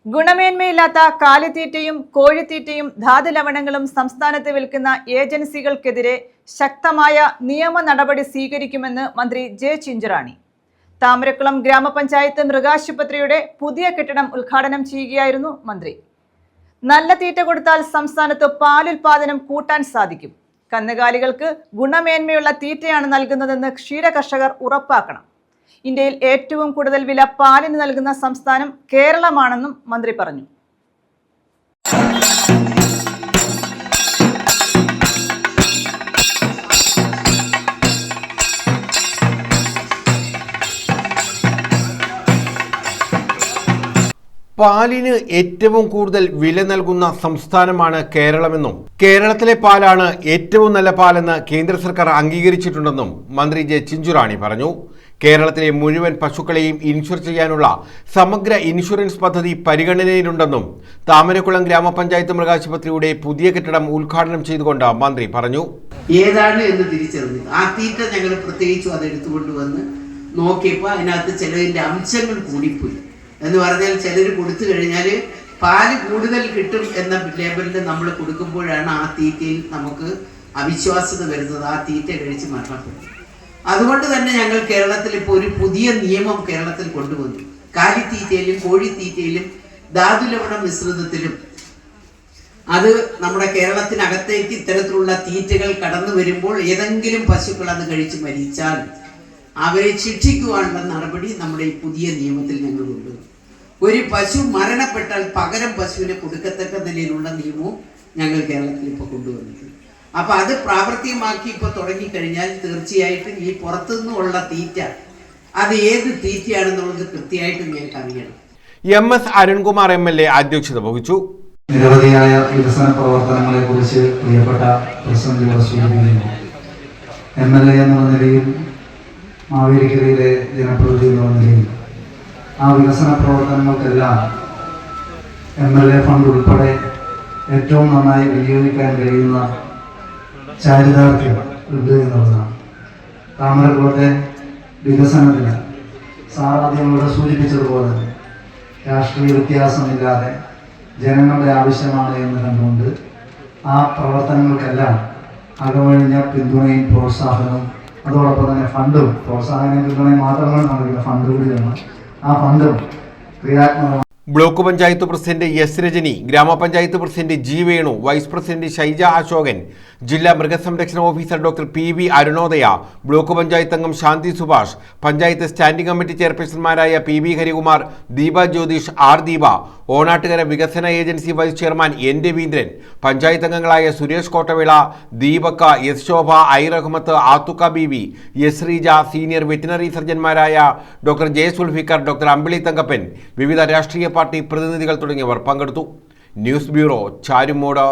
ഗുണമേന്മയില്ലാത്ത കാലിത്തീറ്റയും കോഴിത്തീറ്റയും ധാതുലവണങ്ങളും സംസ്ഥാനത്ത് വിൽക്കുന്ന ഏജൻസികൾക്കെതിരെ ശക്തമായ നിയമ നടപടി സ്വീകരിക്കുമെന്ന് മന്ത്രി ജെ ചിഞ്ചുറാണി. താമരക്കുളം ഗ്രാമപഞ്ചായത്ത് മൃഗാശുപത്രിയുടെ പുതിയ കെട്ടിടം ഉദ്ഘാടനം ചെയ്യുകയായിരുന്നു മന്ത്രി. നല്ല തീറ്റ കൊടുത്താൽ സംസ്ഥാനത്ത് പാലുൽപാദനം കൂട്ടാൻ സാധിക്കും. കന്നുകാലികൾക്ക് ഗുണമേന്മയുള്ള തീറ്റയാണ് നൽകുന്നതെന്ന് ക്ഷീരകർഷകർ ഉറപ്പാക്കണം. ഇന്ത്യയിൽ ഏറ്റവും കൂടുതൽ വില പാലിന് നൽകുന്ന സംസ്ഥാനം കേരളമാണെന്നും മന്ത്രി പറഞ്ഞു. പാലിന് ഏറ്റവും കൂടുതൽ വില നൽകുന്ന സംസ്ഥാനമാണ് കേരളമെന്നും കേരളത്തിലെ പാലാണ് ഏറ്റവും നല്ല പാലെന്ന് കേന്ദ്ര സർക്കാർ അംഗീകരിച്ചിട്ടുണ്ടെന്നും മന്ത്രി ജെ ചിഞ്ചുറാണി പറഞ്ഞു. കേരളത്തിലെ മുഴുവൻ പശുക്കളെയും ഇൻഷുർ ചെയ്യാനുള്ള സമഗ്ര ഇൻഷുറൻസ് പദ്ധതി പരിഗണനയിലുണ്ടെന്നും താമരക്കുളം ഗ്രാമപഞ്ചായത്ത് മൃഗാശുപത്രിയുടെ പുതിയ കെട്ടിടം ഉദ്ഘാടനം ചെയ്തുകൊണ്ട് മന്ത്രി പറഞ്ഞു. ഏതാണ് എന്ന് തിരിച്ചറിഞ്ഞു. ആ തീറ്റ ഞങ്ങൾ പ്രത്യേകിച്ചും അത് എടുത്തുകൊണ്ടുവന്ന് നോക്കിയപ്പോൾ അതിനകത്ത് ചിലതിൻ്റെ അംശങ്ങൾ കൂടിപ്പോയി എന്ന് പറഞ്ഞാൽ ചിലർ കൊടുത്തു കഴിഞ്ഞാൽ പാല് കൂടുതൽ കിട്ടും എന്ന ലേബലിൽ നമ്മൾ കൊടുക്കുമ്പോഴാണ് ആ തീറ്റയിൽ നമുക്ക് അവിശ്വാസ്യത വരുന്നത്. ആ തീറ്റ കഴിച്ച് മരണപ്പെടും. അതുകൊണ്ട് തന്നെ ഞങ്ങൾ കേരളത്തിൽ ഇപ്പോൾ ഒരു പുതിയ നിയമം കേരളത്തിൽ കൊണ്ടുവന്നു. കാലിത്തീറ്റയിലും കോഴിത്തീറ്റയിലും ധാതുലവണ മിശ്രിതത്തിലും അത് നമ്മുടെ കേരളത്തിനകത്തേക്ക് ഇത്തരത്തിലുള്ള തീറ്റകൾ കടന്നു വരുമ്പോൾ ഏതെങ്കിലും പശുക്കൾ അത് കഴിച്ച് മരിച്ചാൽ അവരെ ശിക്ഷിക്കുവാനുള്ള നടപടി നമ്മുടെ ഈ പുതിയ നിയമത്തിൽ ഞങ്ങൾ കൊണ്ടുവന്നു. ഒരു പശു മരണപ്പെട്ടാൽ പകരം പശുവിനെ കൊടുക്കത്തക്ക നിലയിലുള്ള നിയമവും ഞങ്ങൾ കേരളത്തിൽ ഇപ്പോൾ കൊണ്ടുവന്നിട്ടുണ്ട്. അപ്പോൾ അത് പ്രാവർത്തികമാക്കി ഇപ്പോൾ തുടങ്ങിക്കഴിഞ്ഞാൽ തീർച്ചയായിട്ടും ഈ പുറത്തുനിന്നുള്ള തീറ്റ അത് ഏത് തീറ്റയാണെന്നുള്ളത് കൃത്യമായിട്ടും ഞങ്ങൾക്ക് അറിയണം. MS അരുൺകുമാർ MLA അധ്യക്ഷത വഹിച്ചു. നിരവധിയായ വികസന പ്രവർത്തനങ്ങളെ കുറിച്ച് പ്രിയപ്പെട്ട പ്രസിഡന്റ് സൂചിപ്പിക്കുന്നു. MLA എന്നുള്ള നിലയിൽ മാവേലിക്കരയിലെ ജനപ്രതിനിധി എന്നുള്ള നിലയിൽ ആ വികസന പ്രവർത്തനങ്ങൾക്കെല്ലാം MLA ഫണ്ട് ഉൾപ്പെടെ ഏറ്റവും നന്നായി വിനിയോഗിക്കാൻ കഴിയുന്ന ചാരിതാർത്ഥ്യം ഉണ്ട് എന്നുള്ളതാണ്. താമരക്കുളത്തെ വികസനത്തിന് സാറാദ്യം ഇവിടെ സൂചിപ്പിച്ചതുപോലെ രാഷ്ട്രീയ വ്യത്യാസമില്ലാതെ ജനങ്ങളുടെ ആവശ്യമാണ് എന്ന് കണ്ടുകൊണ്ട് ആ പ്രവർത്തനങ്ങൾക്കെല്ലാം അകമഴിഞ്ഞ പിന്തുണയും പ്രോത്സാഹനവും അതോടൊപ്പം തന്നെ ഫണ്ടും പ്രോത്സാഹനവും പിന്തുണയും മാത്രമാണ് നൽകുന്ന ഫണ്ട് കൂടി വേണം. ആ ഫണ്ടും ക്രിയാത്മകമാണ്. Block panchayat president S Rajani, ഗ്രാമപഞ്ചായത്ത് president G Venu, vice president Shaija Ashokan, ജില്ലാ മൃഗസംരക്ഷണ officer doctor PV Arunodaya, block panchayat അംഗം ശാന്തി സുഭാഷ്, പഞ്ചായത്ത് സ്റ്റാൻഡിംഗ് കമ്മിറ്റി ചെയർപേഴ്സൺമാരായ PB ഹരികുമാർ, ദീപ ജ്യോതിഷ്, R ദീപ, ഓണാട്ടുകര വികസന agency vice chairman N Raveendran, panchayat അംഗങ്ങളായ സുരേഷ് കോട്ടവിള, ദീപക, S ശോഭ, I റഹ്മത്ത്, ആത്തുക്ക BB, S Sreeja, senior veterinary സർജന്മാരായ doctor J Sulfikar, doctor Ambili Thankappan, വിവിധ രാഷ്ട്രീയ പാർട്ടി പ്രതിനിധികൾ തുടങ്ങിയവർ പങ്കെടുത്തു. News bureau, Charummood.